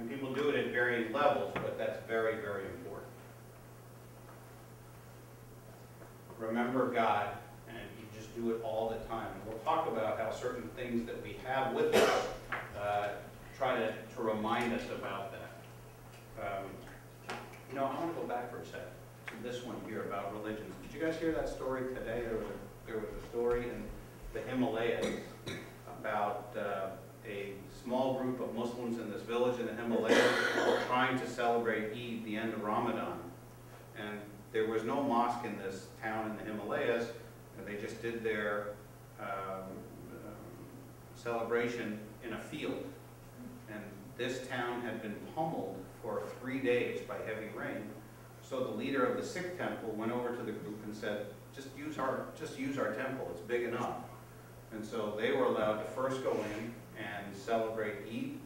And people do it at varying levels, but that's very, very important. Remember God, and you just do it all the time. And we'll talk about how certain things that we have with us try to remind us about that. You know, I want to go back for a second to this one here about religions. Did you guys hear that story today? There was a story in the Himalayas about a small group of Muslims in this village in the Himalayas trying to celebrate Eid, the end of Ramadan. And there was no mosque in this town in the Himalayas, and they just did their celebration in a field. And this town had been pummeled for 3 days by heavy rain. So the leader of the Sikh temple went over to the group and said, just use our temple, it's big enough. And so they were allowed to first go in and celebrate Eid,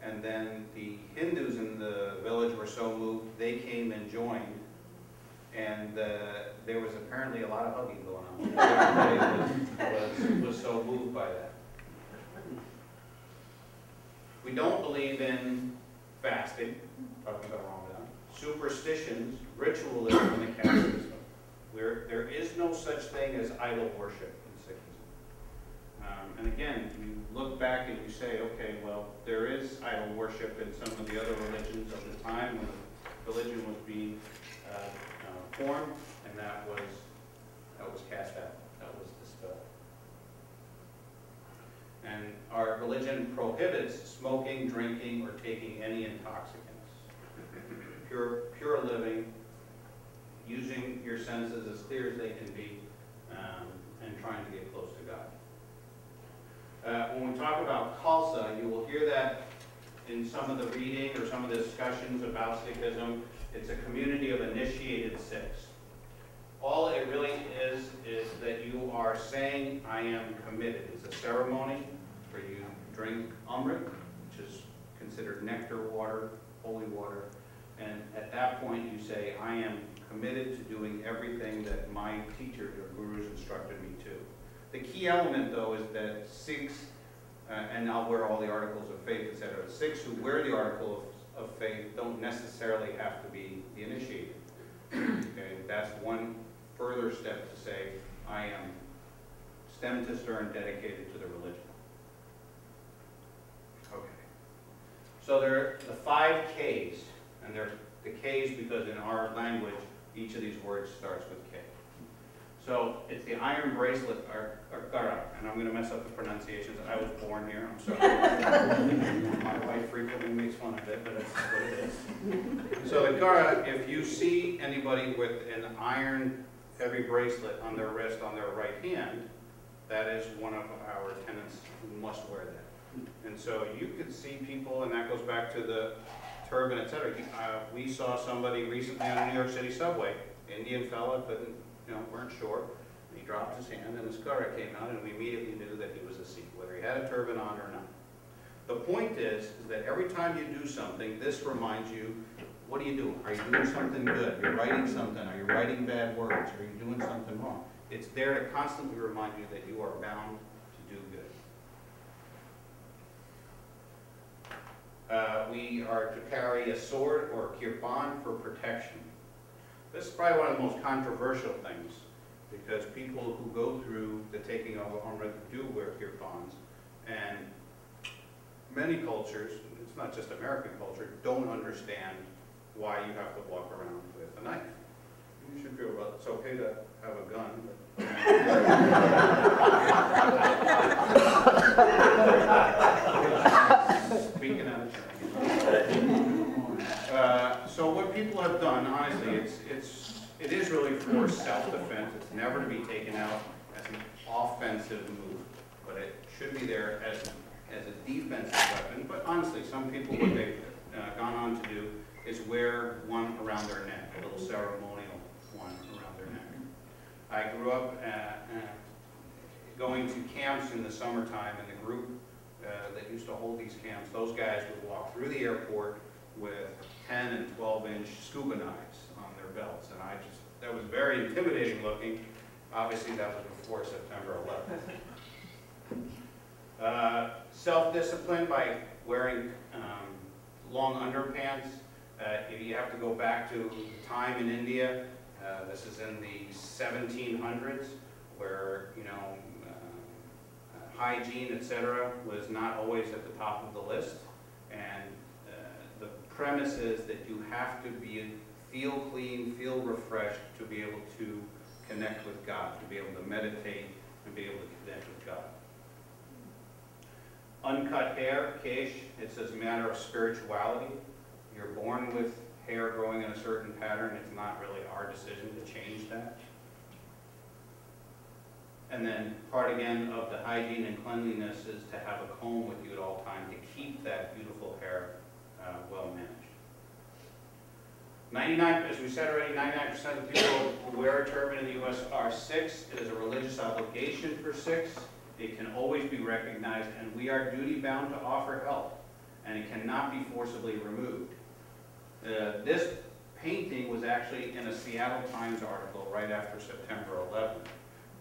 and then the Hindus in the village were so moved, they came and joined, and there was apparently a lot of hugging going on. Everybody was so moved by that. We don't believe in fasting, talking about Ramadan, superstitions, ritualism, and caste system. There is no such thing as idol worship in Sikhism. And again, you look back and you say, okay, well, there is idol worship in some of the other religions of the time when the religion was being formed, and that was cast out, that was dispelled. And our religion prohibits smoking, drinking, or taking any intoxicants. Pure living, using your senses as clear as they can be, and trying to get close to God. When we talk about Khalsa, you will hear that in some of the reading or some of the discussions about Sikhism. It's a community of initiated Sikhs. All it really is that you are saying, I am committed. It's a ceremony where you drink Amrit, which is considered nectar water, holy water. And at that point you say, I am committed to doing everything that my teachers or gurus instructed me to. The key element, though, is that Sikhs, and I'll wear all the articles of faith, etc. Sikhs who wear the article of faith don't necessarily have to be the initiated. Okay, that's one further step to say, I am stem to stern dedicated to the religion. Okay. So there are the 5 Ks, and they're the Ks because in our language, each of these words starts with K. So it's the iron bracelet, or gara, and I'm going to mess up the pronunciations. I was born here, I'm sorry. My wife frequently makes fun of it, but it's what it is. So the gara, if you see anybody with an iron heavy bracelet on their wrist, on their right hand, that is one of our tenants who must wear that. And so you could see people, and that goes back to the turban, etc. We saw somebody recently on the New York City subway, Indian fella, couldn't, weren't sure. He dropped his hand and his gara came out, and we immediately knew that he was a Sikh, whether he had a turban on or not. The point is that every time you do something, this reminds you, what are you doing? Are you doing something good? You're writing something. Are you writing bad words? Are you doing something wrong? It's there to constantly remind you that you are bound to do good. We are to carry a sword or kirpan for protection. This is probably one of the most controversial things, because people who go through the taking of Amrit do wear kirpans, and many cultures, it's not just American culture, don't understand why you have to walk around with a knife. You should feel, well, it's okay to have a gun, but speaking out of turn. So what people have done, honestly, it is really for self-defense. It's never to be taken out as an offensive move, but it should be there as a defensive weapon. But honestly, some people, what they've gone on to do is wear one around their neck, a little ceremonial one around their neck. I grew up going to camps in the summertime, and the group that used to hold these camps, those guys would walk through the airport with 10 and 12-inch scuba knives on their belts, and that was very intimidating looking. Obviously, that was before September 11th. Self-discipline by wearing long underpants. If you have to go back to time in India, this is in the 1700s, where, you know, hygiene, etc., was not always at the top of the list. And the premise is that you have to feel clean, feel refreshed to be able to connect with God, to be able to meditate and be able to connect with God. Uncut hair, kesh, it's a matter of spirituality. You're born with hair growing in a certain pattern. It's not really our decision to change that. And then part again of the hygiene and cleanliness is to have a comb with you at all times to keep that beautiful hair well managed. 99, as we said already, 99% of the people who wear a turban in the U.S. are Sikhs. It is a religious obligation for Sikhs. It can always be recognized, and we are duty-bound to offer help, and it cannot be forcibly removed. This painting was actually in a Seattle Times article right after September 11th,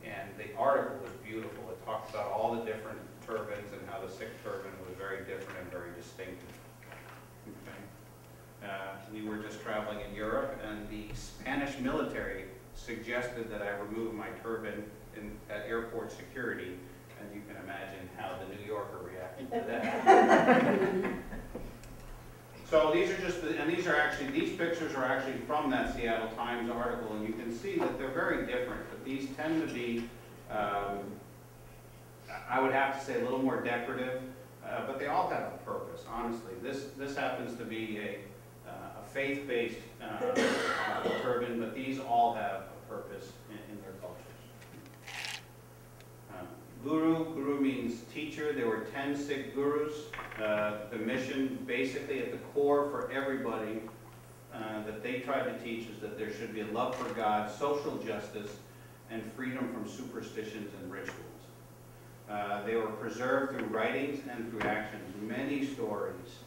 and the article was beautiful. It talked about all the different turbans and how the Sikh turban was very different and very distinctive. Okay. We were just traveling in Europe, and the Spanish military suggested that I remove my turban at airport security, and you can imagine how the New Yorker reacted to that. So these are just, these pictures are actually from that Seattle Times article, and you can see that they're very different, but these tend to be, I would have to say, a little more decorative, but they all have a purpose, honestly. This happens to be a faith-based turban, but these all have a purpose in their cultures. Guru means teacher. There were 10 Sikh gurus. The mission, basically at the core for everybody that they tried to teach, is that there should be a love for God, social justice, and freedom from superstitions and rituals. They were preserved through writings and through actions. Many stories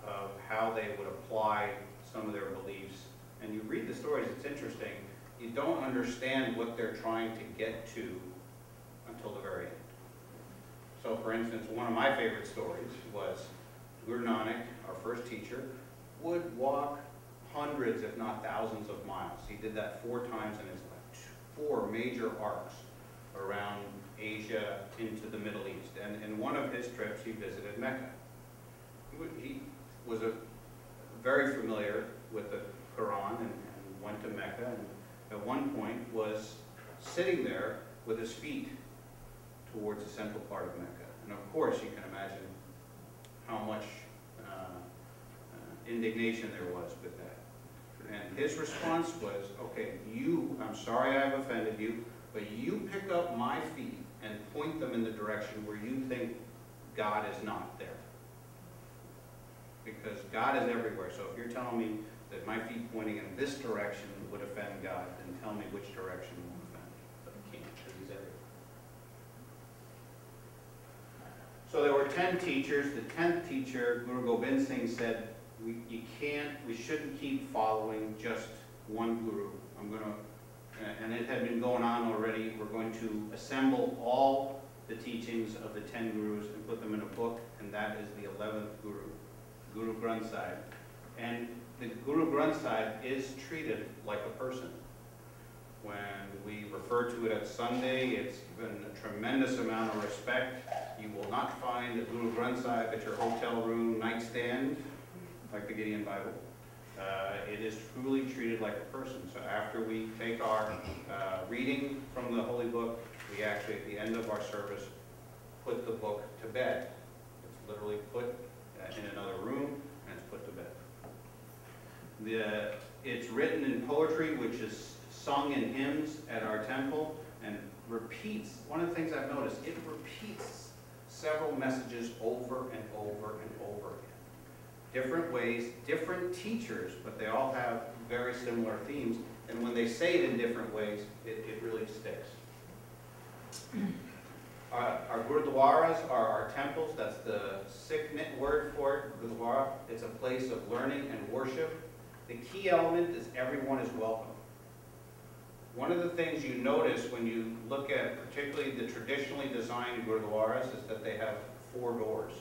of how they would apply some of their beliefs. And you read the stories, it's interesting. You don't understand what they're trying to get to until the very end. So for instance, one of my favorite stories was Guru Nanak, our first teacher, would walk hundreds, if not thousands of miles. He did that 4 times in his life, 4 major arcs around Asia into the Middle East. And in one of his trips, he visited Mecca. He was very familiar with the Quran and went to Mecca, and at one point was sitting there with his feet towards the central part of Mecca. And of course, you can imagine how much indignation there was with that. And his response was, okay, I'm sorry I've offended you, but you pick up my feet and point them in the direction where you think God is not there. Because God is everywhere. So if you're telling me that my feet pointing in this direction would offend God, then tell me which direction will offend. But I can't, because he's everywhere. So there were 10 teachers. The 10th teacher, Guru Gobind Singh, said, we shouldn't keep following just one guru. And it had been going on already. We're going to assemble all the teachings of the 10 gurus and put them in a book, and that is the 11th guru, Guru Granth Sahib. And the Guru Granth Sahib is treated like a person. When we refer to it at Sunday, it's given a tremendous amount of respect. You will not find a Guru Granth Sahib at your hotel room nightstand, like the Gideon Bible. It is truly treated like a person. So after we take our reading from the Holy Book, we actually, at the end of our service, put the book to bed. It's literally put in another room, and it's put to bed. It's written in poetry, which is sung in hymns at our temple, and repeats. One of the things I've noticed, it repeats several messages over and over and over again. Different ways, different teachers, but they all have very similar themes. And when they say it in different ways, it really sticks. Our gurdwaras are our temples. That's the Sikh word for it, gurdwara. It's a place of learning and worship. The key element is everyone is welcome. One of the things you notice when you look at particularly the traditionally designed gurdwaras is that they have 4 doors.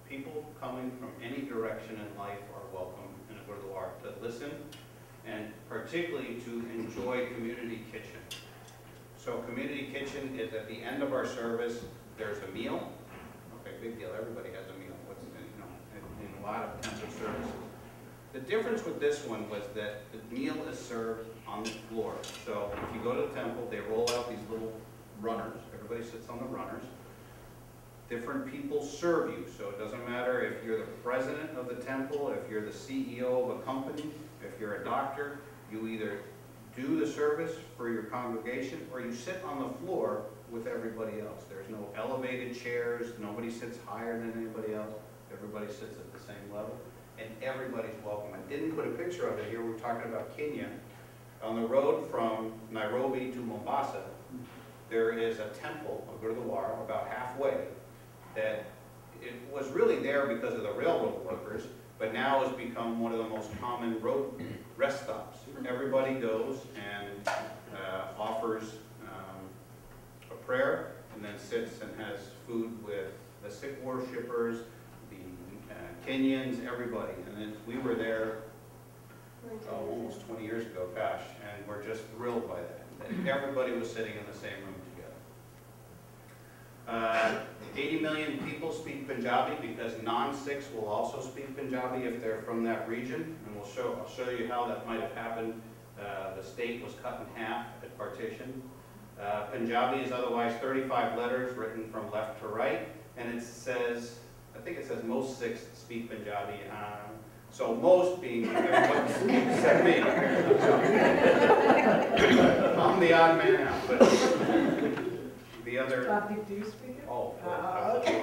People coming from any direction in life are welcome in a Gurdwara to listen, and particularly to enjoy community kitchen. So community kitchen is at the end of our service. There's a meal. Okay, big deal. Everybody has a meal. What's in a lot of temple services. The difference with this one was that the meal is served on the floor. So if you go to the temple, they roll out these little runners. Everybody sits on the runners. Different people serve you. So it doesn't matter if you're the president of the temple, if you're the CEO of a company, if you're a doctor, you either do the service for your congregation or you sit on the floor with everybody else. There's no elevated chairs. Nobody sits higher than anybody else. Everybody sits at the same level. And everybody's welcome. I didn't put a picture of it here. We're talking about Kenya. On the road from Nairobi to Mombasa, there is a temple, a Gurdwara, about halfway, that it was really there because of the railroad workers, but now has become one of the most common road rest stops. Everybody goes and offers a prayer, and then sits and has food with the Sikh worshippers, the Kenyans, everybody. And then we were there almost 20 years ago, gosh, and we're just thrilled by that. Everybody was sitting in the same room together. 80 million people speak Punjabi because non-Sikhs will also speak Punjabi if they're from that region, and I'll show you how that might have happened. The state was cut in half at partition. Punjabi is otherwise 35 letters written from left to right, and it says, I think it says most Sikhs speak Punjabi. So most being everybody except me. I'm the odd man out, but the other. Do you speak it? Oh, okay.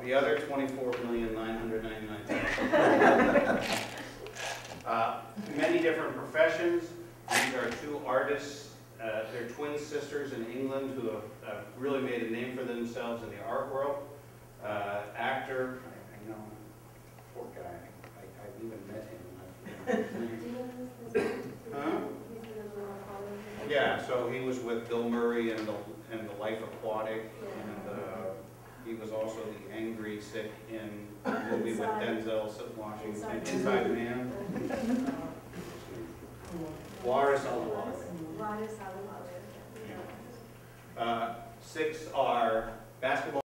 The other 24,999,000. Many different professions. These are two artists. They're twin sisters in England who have really made a name for themselves in the art world. Actor, I know, poor guy. I've even met him. Huh? Yeah, so he was with Bill Murray in the Life Aquatic, and he was also the angry Sikh in the movie with Denzel Washington, Inside Man. Waris al-Wali. Sikhs are basketball